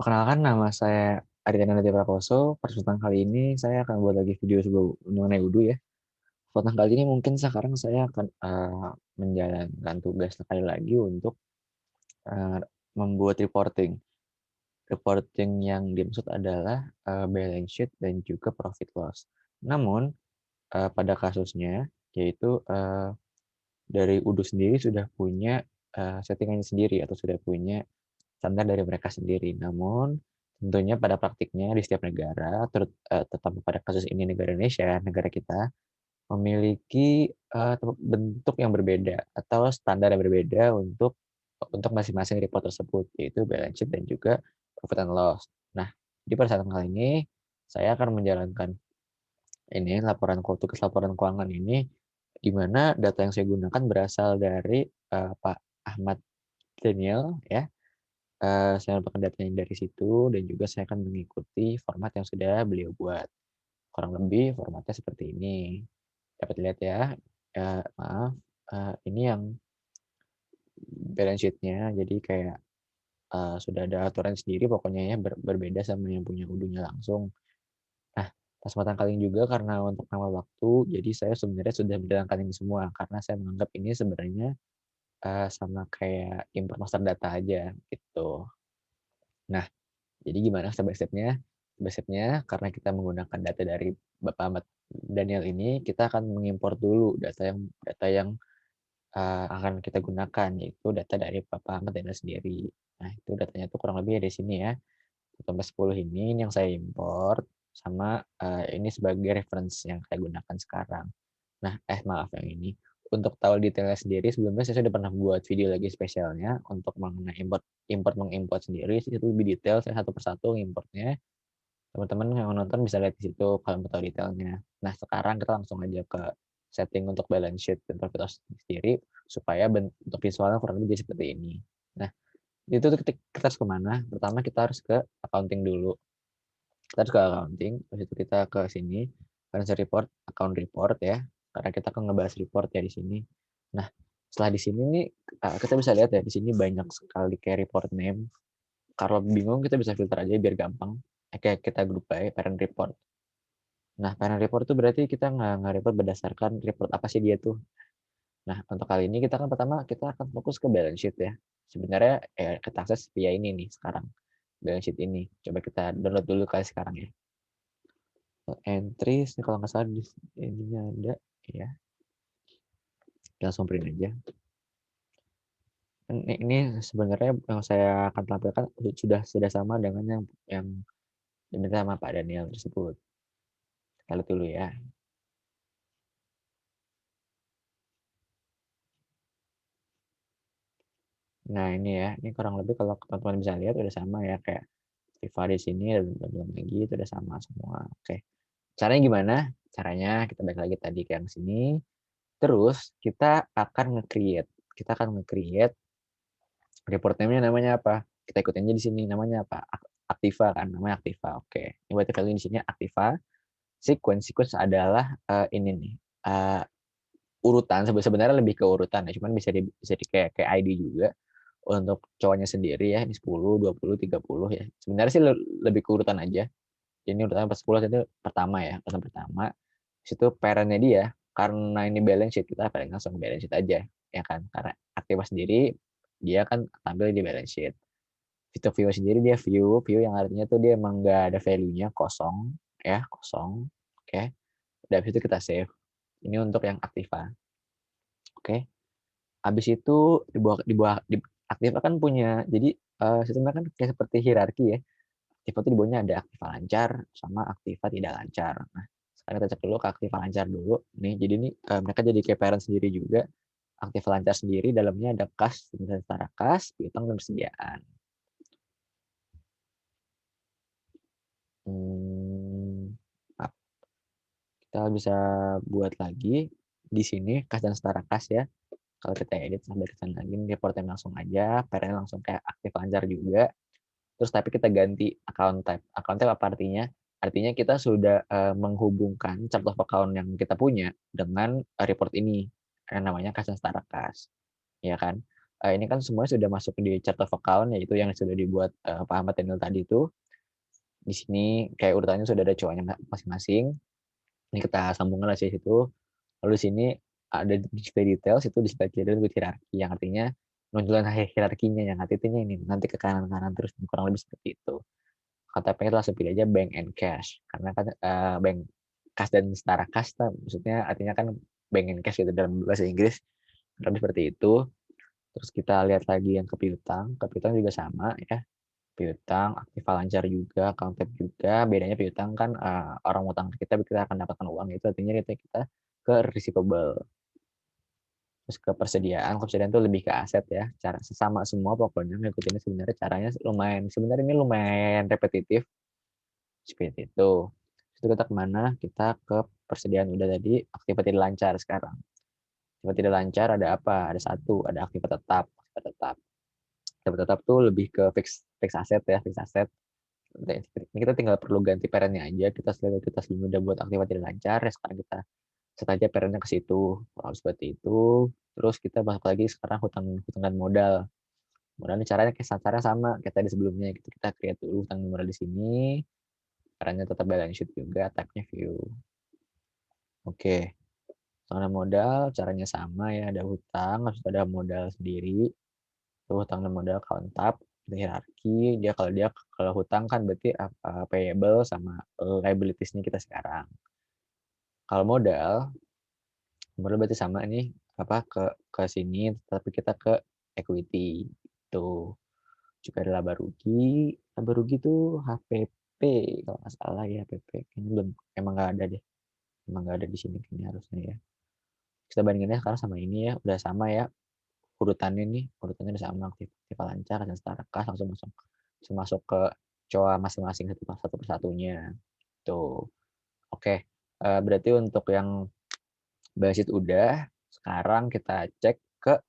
Perkenalkan, nama saya Aryana Nadi Prakoso. Pada kesempatan kali ini saya akan buat lagi video mengenai wudhu ya. Kesempatan kali ini mungkin sekarang saya akan menjalankan tugas sekali lagi untuk membuat reporting. Reporting yang dimaksud adalah balance sheet dan juga profit loss. Namun pada kasusnya yaitu dari wudhu sendiri sudah punya settingannya sendiri atau sudah punya standar dari mereka sendiri. Namun, tentunya pada praktiknya di setiap negara, terutama pada kasus ini negara Indonesia, negara kita, memiliki, bentuk yang berbeda atau standar yang berbeda untuk masing-masing report tersebut, yaitu balance sheet dan juga profit and loss. Nah, di persyaratan kali ini, saya akan menjalankan tugas laporan keuangan ini, di mana data yang saya gunakan berasal dari, Pak Ahmad Daniel ya. Saya mendapatkan datanya dari situ dan juga saya akan mengikuti format yang sudah beliau buat. Kurang lebih formatnya seperti ini. Dapat dilihat ya, maaf, ini yang balance sheet-nya. Jadi kayak, sudah ada aturan sendiri pokoknya ya, berbeda sama yang punya udunya langsung. Nah, kesempatan kali ini juga karena untuk menghemat waktu, jadi saya sebenarnya sudah menjalankan ini semua, karena saya menganggap ini sebenarnya, sama kayak import master data aja, gitu. Nah, jadi gimana step by step-nya? Step by step-nya karena kita menggunakan data dari Bapak Ahmad Daniel ini, kita akan mengimpor dulu data yang akan kita gunakan, yaitu data dari Bapak Ahmad Daniel sendiri. Nah, itu datanya tuh kurang lebih ada di sini ya, 1 sampai 10 ini yang saya import, sama, ini sebagai reference yang saya gunakan sekarang. Nah, maaf yang ini. Untuk tahu detailnya sendiri, sebelumnya saya sudah pernah buat video lagi spesialnya untuk mengenai mengimport sendiri, itu lebih detail, saya satu persatu ngimportnya. Teman-teman yang nonton bisa lihat di situ kalau mau tahu detailnya. Nah, sekarang kita langsung aja ke setting untuk balance sheet dan profit loss sendiri, supaya bentuk visualnya kurang lebih jadi seperti ini. Nah, itu tuh kita harus kemana? Pertama kita harus ke accounting dulu. Kita harus ke accounting, habis itu kita ke sini, financial report, account report ya, karena kita akan ngebahas report ya di sini. Nah, setelah di sini nih, kita bisa lihat ya, di sini banyak sekali kayak report name. Kalau bingung kita bisa filter aja biar gampang. Kayak kita grup by parent report. Nah, parent report itu berarti kita nge-report berdasarkan report apa sih dia tuh. Nah, untuk kali ini kita kan pertama kita akan fokus ke balance sheet ya. Sebenarnya kita akses via ini nih sekarang, balance sheet ini. Coba kita download dulu kali sekarang ya. Entries nih kalau nggak salah di ininya ada ya. Kita langsung print aja. Ini sebenarnya yang saya akan tampilkan sudah sama dengan yang diminta sama Pak Daniel tersebut. Kita lihat dulu ya. Nah ini ya, ini kurang lebih kalau teman-teman bisa lihat udah sama ya kayak Viva di sini dan belum lagi itu udah sama semua. Oke. Caranya gimana? Caranya kita balik lagi tadi ke yang sini. Terus kita akan nge-create. Kita akan nge-create report name-nya namanya apa? Kita ikutin aja di sini namanya apa? Aktiva kan, namanya Aktiva. Oke. Ini berarti kali di sini Aktiva. Sequence adalah ini nih. Urutan sebenarnya lebih ke urutan ya, cuman bisa di kayak ID juga. Untuk cowoknya sendiri ya, ini 10, 20, 30 ya. Sebenarnya sih lebih ke urutan aja. Ini urutan 10 itu pertama ya, urutan pertama. Di situ parent-nya dia, karena ini balance sheet, kita paling langsung balance sheet aja, ya kan. Karena Aktiva sendiri, dia kan tampil di balance sheet. Fitur view sendiri dia view yang artinya tuh dia emang nggak ada value-nya, kosong, ya, kosong. Oke. Dan habis itu kita save. Ini untuk yang Aktiva. Oke. Habis itu di Aktiva kan punya jadi sistemnya kan kayak seperti hierarki ya. Aktiva itu di bawahnya ada Aktiva lancar sama Aktiva tidak lancar. Nah, sekarang kita cek dulu ke Aktiva lancar dulu. Nih, jadi ini mereka jadi kayak parent sendiri juga. Aktiva lancar sendiri dalamnya ada kas, setara kas, piutang dan persediaan. Hmm, kita bisa buat lagi di sini kas dan setara kas ya. Kalau kita edit sampai ke sana lagi, reportnya langsung aja, parent langsung kayak aktif lancar juga. Terus tapi kita ganti account type. Account type apa artinya? Artinya kita sudah menghubungkan chart of account yang kita punya dengan report ini yang namanya kas dan setara kas, ya kan? ini kan semuanya sudah masuk di chart of account, yaitu yang sudah dibuat, Pak Ahmad Daniel tadi itu. Di sini kayak urutannya sudah ada cowoknya masing-masing. Ini kita sambungkan dari situ. Lalu di sini ada display details, itu display detail with hierarki, yang artinya menunjukkan hierarkinya, yang artinya ini nanti ke kanan-kanan terus, kurang lebih seperti itu. KTP langsung pilih aja bank and cash, karena kan bank kas dan setara kas, maksudnya artinya kan bank and cash gitu dalam bahasa Inggris, kurang lebih seperti itu. Terus kita lihat lagi yang ke piutang juga sama ya. Piutang, aktiva lancar juga, account tab juga. Bedanya piutang kan orang utang kita akan dapatkan uang, itu artinya kita ke receivable. Terus ke persediaan itu lebih ke aset ya. Cara sama semua pokoknya ngikutinnya sebenarnya caranya sebenarnya ini lumayan repetitif. Seperti itu. Itu kita kemana? Kita ke persediaan udah tadi, aktiva tidak lancar sekarang. Aktiva tidak lancar ada apa? Ada satu, ada aktiva tetap. Aktiva tetap. Aktiva tetap tuh lebih ke fix aset ya, fix aset. Ini kita tinggal perlu ganti parentnya aja. Kita sebelumnya udah buat aktiva tidak lancar, ya sekarang kita set aja parentnya ke situ. Kalau seperti itu, terus kita masuk lagi sekarang hutang dan modal. Modalnya caranya caranya sama kayak tadi sebelumnya. Kita create dulu hutang modal di sini. Caranya tetap balance sheet juga, type-nya view. Oke. Hutang dan modal caranya sama ya, ada hutang, harus ada modal sendiri. Hutang dan modal count tab, hierarki, kalau hutang kan berarti payable sama liabilities-nya kita sekarang. Kalau modal berarti sama nih ke sini, tapi kita ke equity. Tuh. Juga ada laba rugi. Laba rugi tuh HPP kalau nggak salah ya, HPP. Kayaknya belum, emang nggak ada deh. Emang nggak ada di sini kayaknya harusnya ya. Kita bandinginnya sekarang sama ini ya, udah sama ya. Urutannya udah sama, aktiva lancar dan setara kas, langsung masuk ke coa masing-masing satu persatunya. Tuh. Oke. Berarti untuk yang basis udah, sekarang kita cek ke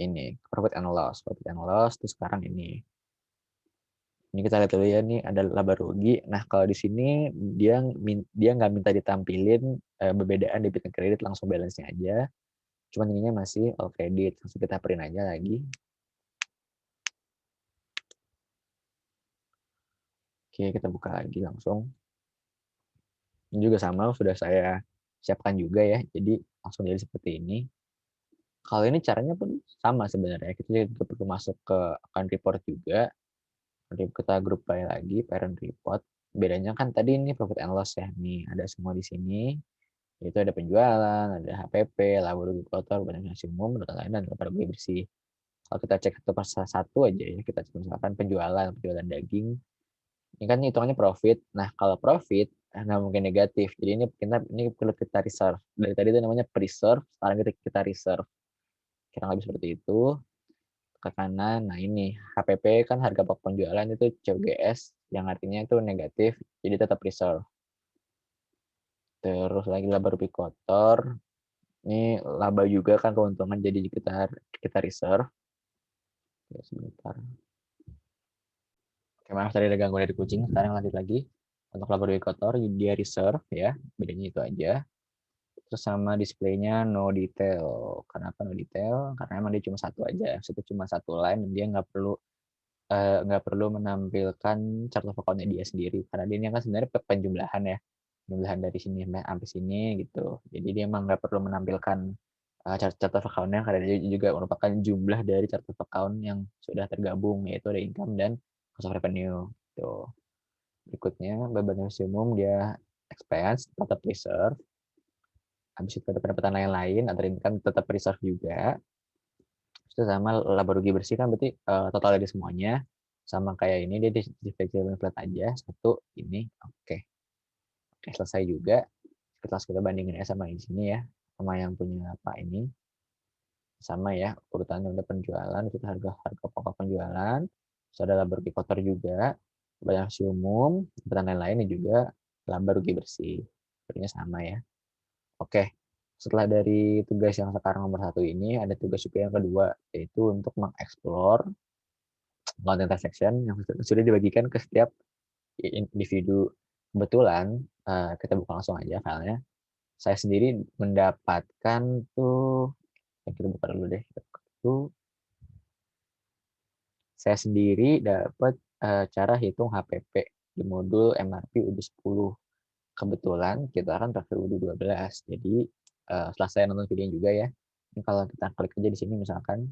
ini, profit and loss. Profit and loss tuh sekarang ini. Ini kita lihat dulu ya, nih ada laba rugi. Nah, kalau di sini dia nggak minta ditampilin perbedaan debit dan kredit, langsung balance-nya aja. Cuman ininya masih all credit. Langsung kita print aja lagi. Oke, kita buka lagi langsung. Ini juga sama, sudah saya siapkan juga ya. Jadi langsung jadi seperti ini. Kalau ini caranya pun sama sebenarnya. Kita juga perlu masuk ke account report juga. Nanti kita group by lagi, parent report. Bedanya kan tadi ini profit and loss ya. Nih, ada semua di sini. Itu ada penjualan, ada HPP, laba rugi kotor, barang hasil umum, dan lain-lain, dan laba rugi bersih. Kalau kita cek satu persatu aja ya, kita misalkan penjualan daging, ini kan hitungannya profit. Nah, kalau profit, nggak mungkin negatif. Jadi ini perlu kita reserve. Dari tadi itu namanya preserve, sekarang kita reserve. Kira lebih seperti itu. Ke kanan, nah ini HPP kan harga pokok penjualan itu COGS, yang artinya itu negatif, jadi tetap reserve. Terus lagi laba rugi kotor, ini laba juga kan keuntungan, jadi kita reserve. Ya, sebentar. Oke, maaf tadi ada gangguan dari kucing. Sekarang lanjut lagi. Untuk laba rugi kotor dia reserve ya, bedanya itu aja. Terus sama displaynya no detail. Kenapa no detail? Karena emang dia cuma satu aja, cuma satu line, dan dia nggak perlu menampilkan chart of account-nya dia sendiri, karena dia kan sebenarnya penjumlahan ya, penjumlahan dari sini sampai sini gitu. Jadi dia emang nggak perlu menampilkan chart of account-nya, karena dia juga merupakan jumlah dari chart of account yang sudah tergabung, yaitu ada income dan cost of revenue. Tuh. Berikutnya beban maksimum dia expense tetap reserve. Habis itu ada pendapatan lain-lain, ada income tetap reserve juga. Itu sama laba rugi bersih kan berarti total dari semuanya sama kayak ini, dia di flat aja satu ini. Oke, selesai juga. Kita bandingin ya sama di sini ya, sama yang punya apa ini, sama ya urutannya udah penjualan, kita harga pokok penjualan, terus ada laba rugi kotor juga, banyak hasil umum, pendapatan lain-lain, dan juga laba rugi bersih, sebenarnya sama ya. Oke, setelah dari tugas yang sekarang nomor 1 ini, ada tugas juga yang kedua, yaitu untuk mengeksplor content transaction yang sudah dibagikan ke setiap individu. Kebetulan, kita buka langsung aja filenya. Saya sendiri mendapatkan tuh, kita buka dulu deh. Tuh, saya sendiri dapat, cara hitung HPP di modul MRP UD10. Kebetulan kita kan pakai UD12. Jadi, setelah saya nonton videonya juga ya, ini kalau kita klik aja di sini misalkan,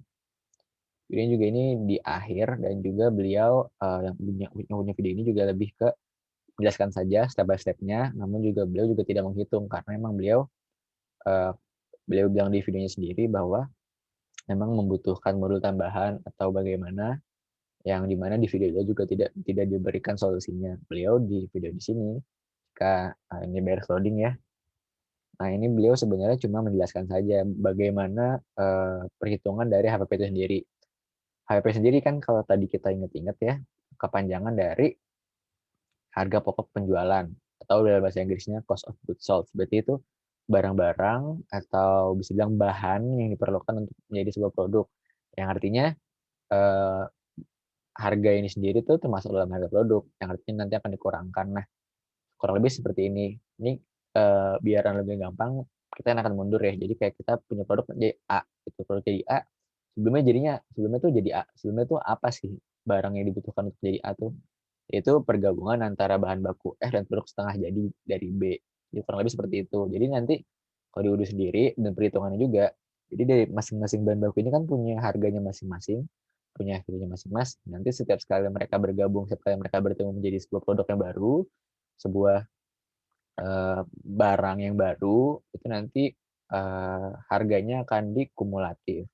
videonya juga ini di akhir dan juga beliau, yang punya video ini juga lebih ke menjelaskan saja step by step-nya, namun juga beliau juga tidak menghitung karena memang eee, beliau bilang di videonya sendiri bahwa memang membutuhkan modul tambahan atau bagaimana, yang di mana di video beliau juga tidak diberikan solusinya. Beliau di video di sini, ketika, ini beres loading ya, nah ini beliau sebenarnya cuma menjelaskan saja bagaimana, perhitungan dari HPP itu sendiri. HPP sendiri kan kalau tadi kita ingat-ingat ya, kepanjangan dari harga pokok penjualan atau dalam bahasa Inggrisnya cost of goods sold. Berarti itu barang-barang atau bisa dibilang bahan yang diperlukan untuk menjadi sebuah produk. Yang artinya, eee, harga ini sendiri tuh termasuk dalam harga produk, yang artinya nanti akan dikurangkan. Nah, kurang lebih seperti ini. Ini, biar lebih gampang, kita akan mundur ya. Jadi kayak kita punya produk jadi A, gitu. Produk jadi A, sebelumnya tuh apa sih barang yang dibutuhkan untuk jadi A tuh? Itu pergabungan antara bahan baku dan produk setengah jadi dari B. Jadi kurang lebih seperti itu. Jadi nanti kalau diurus sendiri dan perhitungannya juga, jadi dari masing-masing bahan baku ini kan punya harganya masing-masing, punya harganya masing-masing. Nanti setiap sekali mereka bergabung, setiap kali mereka bertemu menjadi sebuah produk yang baru, sebuah barang yang baru, itu nanti harganya akan dikumulatif.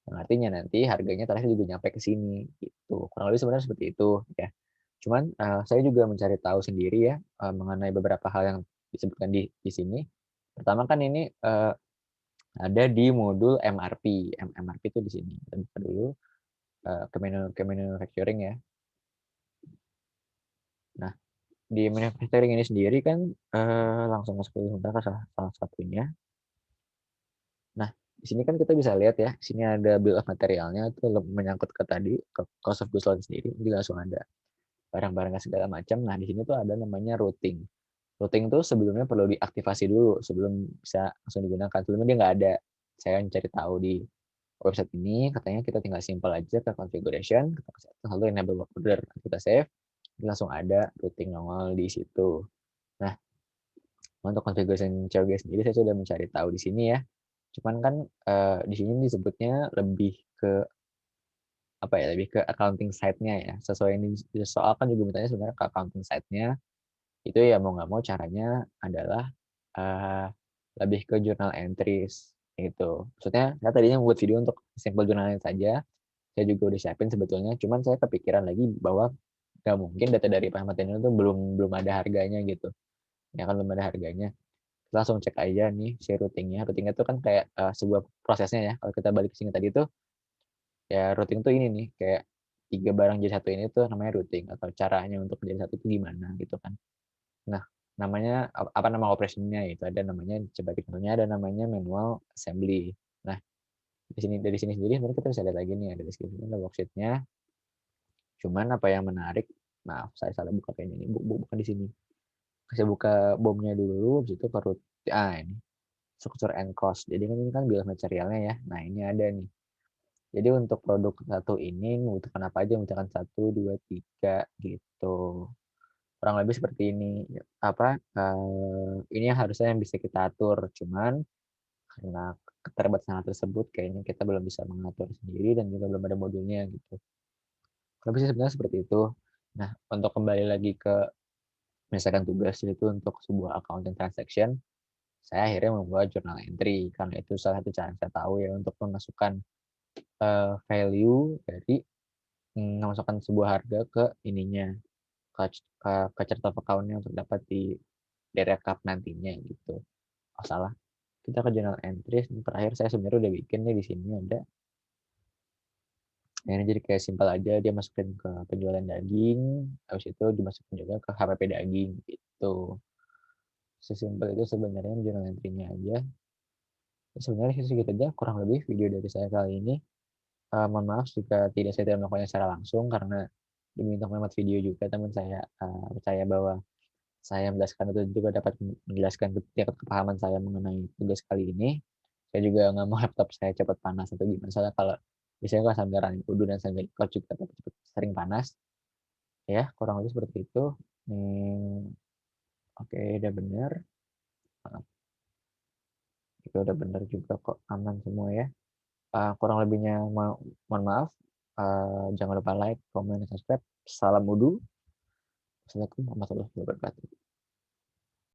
Yang artinya nanti harganya terakhir juga nyampe ke sini, gitu. Kurang lebih sebenarnya seperti itu, ya. Cuman, saya juga mencari tahu sendiri ya, mengenai beberapa hal yang disebutkan di sini. Pertama kan ini, ada di modul MRP. MRP itu di sini. Kita buka dulu, ke manufacturing ya. Nah, di manufacturing ini sendiri kan, langsung masuk dulu sebentar ke salah salah satunya. Nah, di sini kan kita bisa lihat ya, di sini ada bill of material-nya itu menyangkut ke tadi, ke cost of goods sold sendiri, jadi langsung ada barang-barangnya segala macam. Nah, di sini tuh ada namanya routing. Routing tuh sebelumnya perlu diaktifasi dulu sebelum bisa langsung digunakan. Sebelumnya dia nggak ada. Saya cari tahu di website ini, katanya kita tinggal simpel aja ke configuration, kita kasih lalu enable work order, kita save, langsung ada routing nongol di situ. Nah, untuk configuration COG sendiri saya sudah mencari tahu di sini ya. Cuman kan, di sini disebutnya lebih ke, apa ya, lebih ke accounting side-nya ya, sesuai yang disoalkan juga mintanya sebenarnya ke accounting side-nya, itu ya mau nggak mau caranya adalah, eee, lebih ke journal entries, gitu. Maksudnya saya tadinya buat video untuk simple journaling saja, saya juga udah siapin sebetulnya, cuman saya kepikiran lagi bahwa nggak mungkin data dari Pak Ahmad Yani itu belum belum ada harganya gitu, ya kan belum ada harganya. Langsung cek aja nih si routing-nya. Routing itu kan kayak, sebuah prosesnya ya, kalau kita balik ke sini tadi tuh, ya routing tuh ini nih, kayak 3 barang jadi satu ini tuh namanya routing atau caranya untuk jadi satu tuh gimana gitu kan. Nah, namanya apa nama operation-nya itu ada namanya sebagai contohnya ada namanya manual assembly. Nah, dari sini sendiri sebenarnya kita bisa lihat lagi nih ada deskripsinya, ada worksheet-nya. Cuman apa yang menarik, maaf saya salah buka kayaknya ini, bukan di sini. Saya buka BOM-nya dulu, habis itu ke ini, struktur and cost. Jadi kan ini kan bill of material-nya ya. Nah, ini ada nih. Jadi untuk produk satu ini membutuhkan apa aja, membutuhkan satu 2 3 gitu. Kurang lebih seperti ini. Apa, ini yang harusnya yang bisa kita atur, cuman karena keterbatasan hal tersebut kayaknya kita belum bisa mengatur sendiri dan juga belum ada modulnya gitu. Kurang lebih sih sebenarnya seperti itu. Nah, untuk kembali lagi ke misalkan tugas itu untuk sebuah accounting transaction, saya akhirnya membuat journal entry karena itu salah satu cara yang saya tahu ya untuk memasukkan, value dari, memasukkan sebuah harga ke ininya, ke chart of account-nya untuk dapat direkap nantinya gitu. Oh salah, kita ke journal entries yang terakhir saya sebenarnya udah bikin nih di sini ada, ya ini jadi kayak simpel aja dia masukin ke penjualan daging, habis itu dimasukin juga ke HPP daging gitu. Sesimpel itu sebenarnya journal entry-nya aja. Sebenarnya sih segitu aja kurang lebih video dari saya kali ini. Mohon maaf jika saya tidak melakukannya secara langsung karena diminta membuat video juga, namun saya, percaya bahwa saya menjelaskan itu juga dapat menjelaskan tingkat kepahaman saya mengenai tugas kali ini. Saya juga nggak mau laptop saya cepat panas atau gimana, soalnya kalau Biasanya kalau sandaran wudu dan sandal ikot juga tapi cepet sering panas, ya kurang lebih seperti itu. Oke udah bener, heeh, itu udah bener juga kok, aman semua ya. Kurang lebihnya mohon maaf, jangan lupa like, comment, dan subscribe. Salam wudu. Wassalamualaikum warahmatullahi wabarakatuh.